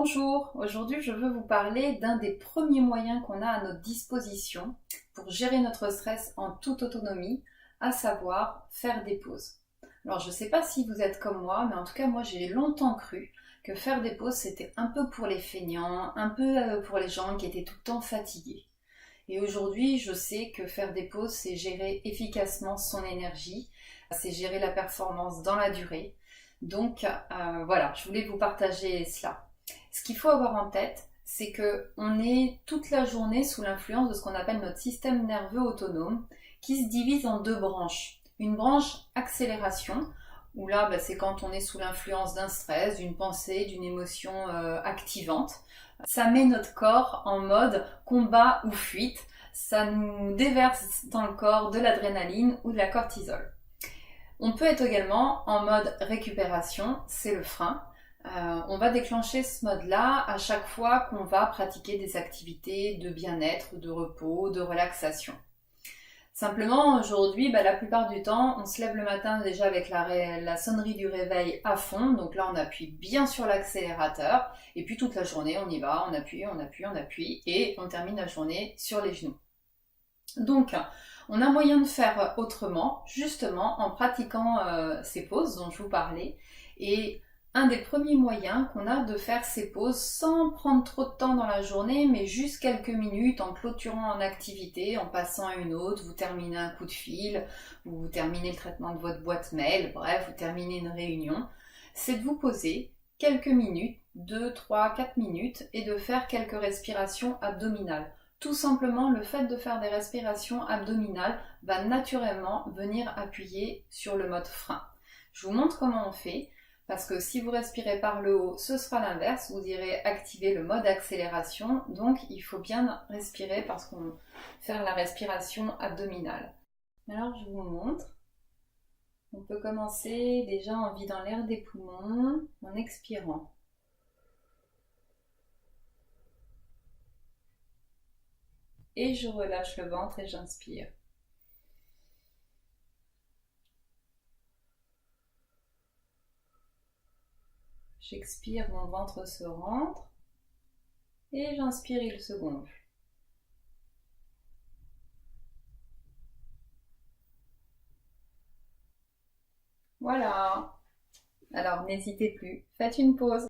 Bonjour, aujourd'hui je veux vous parler d'un des premiers moyens qu'on a à notre disposition pour gérer notre stress en toute autonomie, à savoir faire des pauses. Alors je ne sais pas si vous êtes comme moi, mais en tout cas moi j'ai longtemps cru que faire des pauses c'était un peu pour les feignants, un peu pour les gens qui étaient tout le temps fatigués. Et aujourd'hui je sais que faire des pauses c'est gérer efficacement son énergie, c'est gérer la performance dans la durée. Donc voilà, je voulais vous partager cela. Ce qu'il faut avoir en tête, c'est qu'on est toute la journée sous l'influence de ce qu'on appelle notre système nerveux autonome, qui se divise en deux branches. Une branche accélération, où là, c'est quand on est sous l'influence d'un stress, d'une pensée, d'une émotion activante. Ça met notre corps en mode combat ou fuite. Ça nous déverse dans le corps de l'adrénaline ou de la cortisol. On peut être également en mode récupération, c'est le frein. On va déclencher ce mode-là à chaque fois qu'on va pratiquer des activités de bien-être, de repos, de relaxation. Simplement, aujourd'hui, la plupart du temps, on se lève le matin déjà avec la sonnerie du réveil à fond. Donc là, on appuie bien sur l'accélérateur. Et puis toute la journée, on y va, on appuie, on appuie, on appuie. Et on termine la journée sur les genoux. Donc, on a moyen de faire autrement, justement en pratiquant ces pauses dont je vous parlais. Et un des premiers moyens qu'on a de faire ces pauses sans prendre trop de temps dans la journée, mais juste quelques minutes en clôturant en activité, en passant à une autre, vous terminez un coup de fil, vous terminez le traitement de votre boîte mail, bref, vous terminez une réunion, c'est de vous poser quelques minutes, 2, 3, 4 minutes, et de faire quelques respirations abdominales. Tout simplement, le fait de faire des respirations abdominales va naturellement venir appuyer sur le mode frein. Je vous montre comment on fait, parce que si vous respirez par le haut, ce sera l'inverse, vous irez activer le mode accélération, donc il faut bien respirer parce qu'on faire la respiration abdominale. Alors je vous montre. On peut commencer déjà en vidant l'air des poumons, en expirant. Et je relâche le ventre et j'inspire. J'expire, mon ventre se rentre. Et j'inspire, il se gonfle. Voilà. Alors n'hésitez plus, faites une pause.